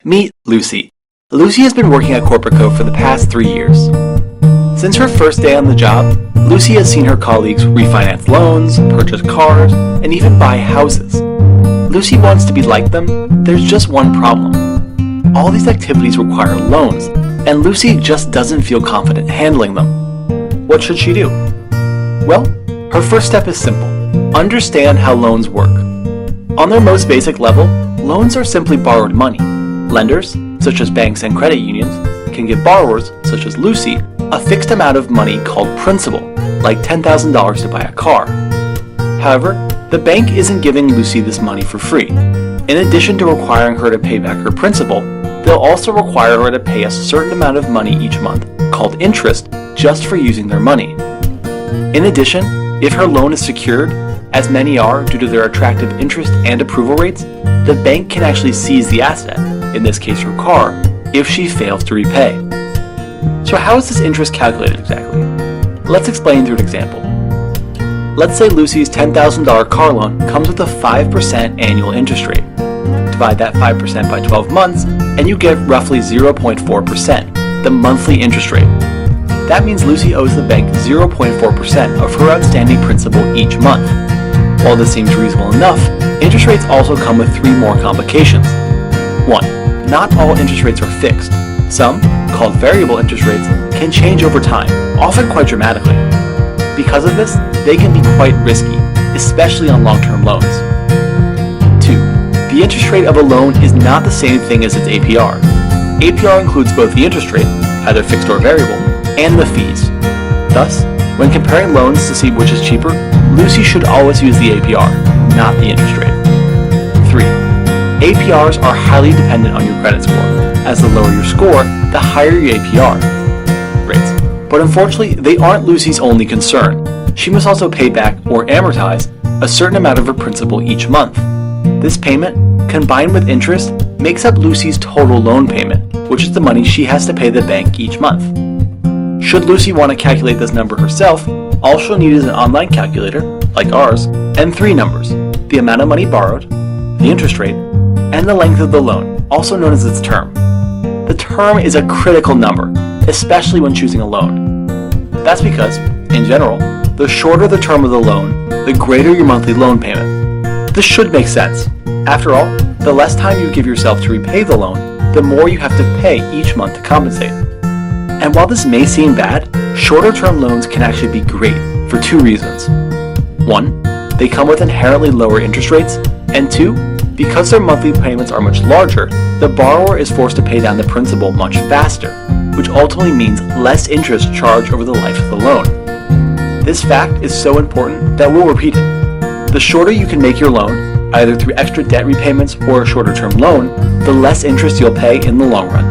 Meet Lucy. Lucy has been working at Corporate Co for the past 3 years. Since her first day on the job, Lucy has seen her colleagues refinance loans, purchase cars, and even buy houses. Lucy wants to be like them. There's just one problem. All these activities require loans, and Lucy just doesn't feel confident handling them. What should she do? Well, her first step is simple. Understand how loans work. On their most basic level, loans are simply borrowed money. Lenders, such as banks and credit unions, can give borrowers, such as Lucy, a fixed amount of money called principal, like $10,000 to buy a car. However, the bank isn't giving Lucy this money for free. In addition to requiring her to pay back her principal, they'll also require her to pay a certain amount of money each month, called interest, just for using their money. In addition, if her loan is secured, as many are due to their attractive interest and approval rates, the bank can actually seize the asset, in this case her car, if she fails to repay. So how is this interest calculated exactly? Let's explain through an example. Let's say Lucy's $10,000 car loan comes with a 5% annual interest rate. Divide that 5% by 12 months, and you get roughly 0.4%, the monthly interest rate. That means Lucy owes the bank 0.4% of her outstanding principal each month. While this seems reasonable enough, interest rates also come with 3 more complications. 1. Not all interest rates are fixed. Some, called variable interest rates, can change over time, often quite dramatically. Because of this, they can be quite risky, especially on long-term loans. 2. The interest rate of a loan is not the same thing as its APR. APR includes both the interest rate, either fixed or variable, and the fees. Thus, when comparing loans to see which is cheaper, Lucy should always use the APR, not the interest rate. 3. APRs are highly dependent on your credit score. As the lower your score, the higher your APR rates. But unfortunately, they aren't Lucy's only concern. She must also pay back or amortize a certain amount of her principal each month. This payment, combined with interest, makes up Lucy's total loan payment, which is the money she has to pay the bank each month. Should Lucy want to calculate this number herself, all she'll need is an online calculator, like ours, and 3 numbers: the amount of money borrowed, the interest rate, and the length of the loan, also known as its term. The term is a critical number, especially when choosing a loan. That's because, in general, the shorter the term of the loan, the greater your monthly loan payment. This should make sense. After all, the less time you give yourself to repay the loan, the more you have to pay each month to compensate. And while this may seem bad, shorter term loans can actually be great for 2 reasons. 1, they come with inherently lower interest rates, and 2, because their monthly payments are much larger, the borrower is forced to pay down the principal much faster, which ultimately means less interest charged over the life of the loan. This fact is so important that we'll repeat it. The shorter you can make your loan, either through extra debt repayments or a shorter term loan, the less interest you'll pay in the long run.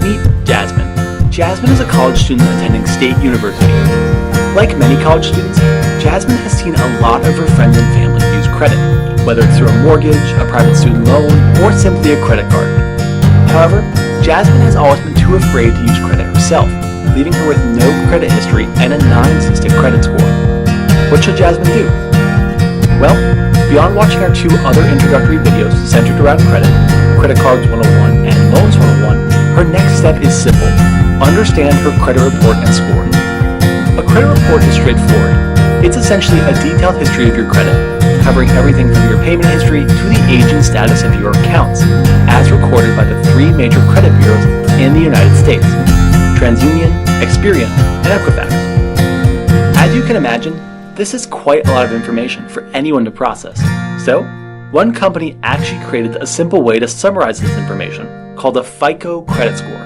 Meet Jasmine. Jasmine is a college student attending State University. Like many college students, Jasmine has seen a lot of her friends and family use credit, whether it's through a mortgage, a private student loan, or simply a credit card. However, Jasmine has always been too afraid to use credit herself, leaving her with no credit history and a non-existent credit score. What should Jasmine do? Well, beyond watching our 2 other introductory videos centered around credit, Credit Cards 101 and Loans 101, her next step is simple: understand her credit report and score. A credit report is straightforward. It's essentially a detailed history of your credit, covering everything from your payment history to the age and status of your accounts, as recorded by the 3 major credit bureaus in the United States: TransUnion, Experian, and Equifax. As you can imagine, this is quite a lot of information for anyone to process. So, one company actually created a simple way to summarize this information, called a FICO credit score.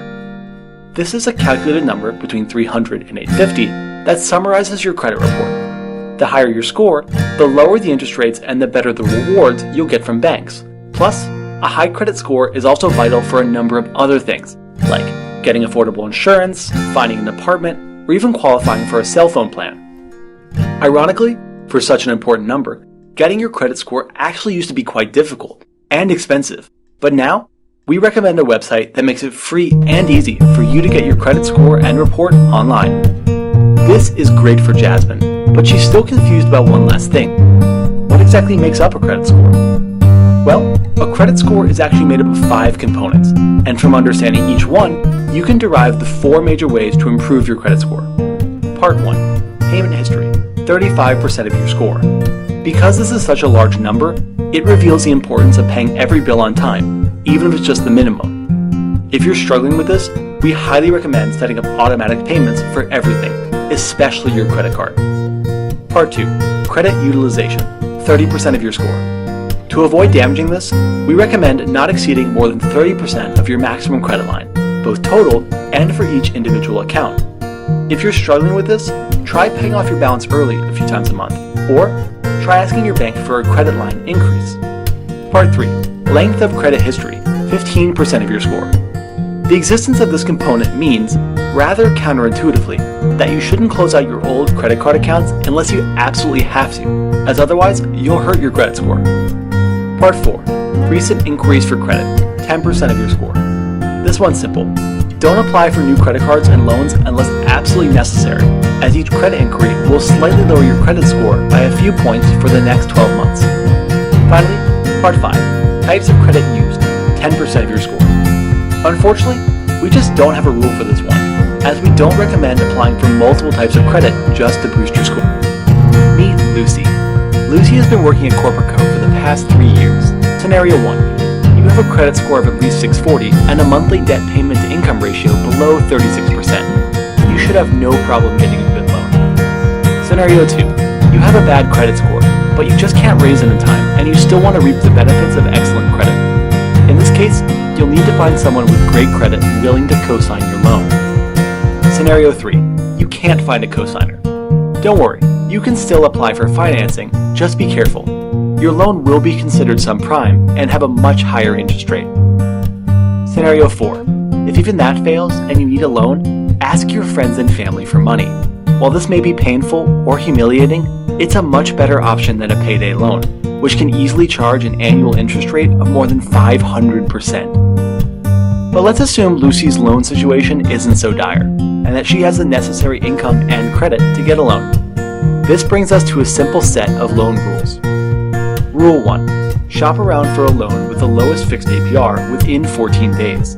This is a calculated number between 300 and 850 that summarizes your credit report. The higher your score, the lower the interest rates and the better the rewards you'll get from banks. Plus, a high credit score is also vital for a number of other things, like getting affordable insurance, finding an apartment, or even qualifying for a cell phone plan. Ironically, for such an important number, getting your credit score actually used to be quite difficult and expensive, but now, we recommend a website that makes it free and easy for you to get your credit score and report online. This is great for Jasmine, but she's still confused about one last thing. What exactly makes up a credit score? Well, A credit score is actually made up of 5 components, and from understanding each one, you can derive the 4 major ways to improve your credit score. Part 1. Payment history, 35% of your score. Because this is such a large number, it reveals the importance of paying every bill on time, even if it's just the minimum. If you're struggling with this, we highly recommend setting up automatic payments for everything, especially your credit card. Part 2. Credit utilization, 30% of your score. To avoid damaging this, we recommend not exceeding more than 30% of your maximum credit line, both total and for each individual account. If you're struggling with this, try paying off your balance early a few times a month, or try asking your bank for a credit line increase. Part 3. Length of credit history, 15% of your score. The existence of this component means, rather counterintuitively, that you shouldn't close out your old credit card accounts unless you absolutely have to, as otherwise you'll hurt your credit score. Part 4. Recent inquiries for credit, 10% of your score. This one's simple. Don't apply for new credit cards and loans unless absolutely necessary, as each credit inquiry will slightly lower your credit score by a few points for the next 12 months. Finally, Part 5. Types of credit used, 10% of your score. Unfortunately, we just don't have a rule for this one, as we don't recommend applying for multiple types of credit just to boost your score. Meet Lucy. Lucy has been working at Corporate Co. for the past 3 years. Scenario 1. You have a credit score of at least 640 and a monthly debt payment to income ratio below 36%. You should have no problem getting a good loan. Scenario 2. You have a bad credit score, but you just can't raise it in time and you still want to reap the benefits of excellent credit. In this case, you'll need to find someone with great credit willing to co-sign your loan. Scenario 3. You can't find a co-signer. Don't worry, you can still apply for financing, just be careful. Your loan will be considered subprime and have a much higher interest rate. Scenario 4. If even that fails and you need a loan, ask your friends and family for money. While this may be painful or humiliating, it's a much better option than a payday loan, which can easily charge an annual interest rate of more than 500%. But let's assume Lucy's loan situation isn't so dire, and that she has the necessary income and credit to get a loan. This brings us to a simple set of loan rules. Rule 1. Shop around for a loan with the lowest fixed APR within 14 days.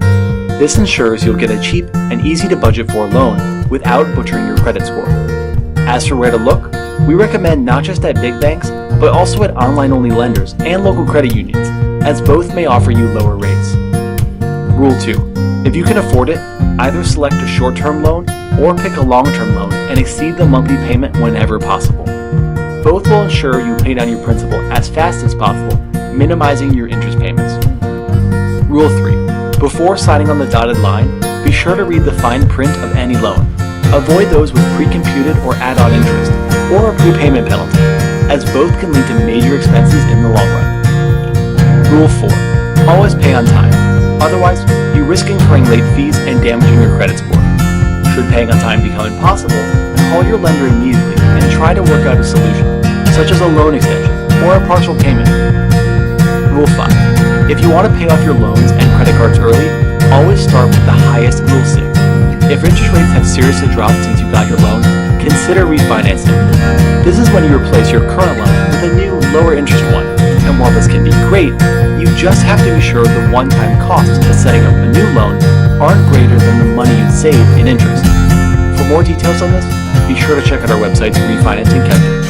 This ensures you'll get a cheap and easy to budget for loan without butchering your credit score. As for where to look, we recommend not just at big banks, but also at online-only lenders and local credit unions, as both may offer you lower rates. Rule 2. If you can afford it, either select a short-term loan or pick a long-term loan and exceed the monthly payment whenever possible. Both will ensure you pay down your principal as fast as possible, minimizing your interest payments. Rule 3. Before signing on the dotted line, be sure to read the fine print of any loan. Avoid those with pre-computed or add-on interest, or a prepayment penalty, as both can lead to major expenses in the long run. Rule 4. Always pay on time. Otherwise, you risk incurring late fees and damaging your credit score. Should paying on time become impossible, call your lender immediately and try to work out a solution, such as a loan extension or a partial payment. Rule 5. If you want to pay off your loans and credit cards early, always start with the highest you'll see. If interest rates have seriously dropped since you got your loan, consider refinancing. This is when you replace your current loan with a new, lower interest one. And while this can be great, you just have to be sure the one-time costs of setting up a new loan aren't greater than the money you'd save in interest. For more details on this, be sure to check out our website's refinancing calculator.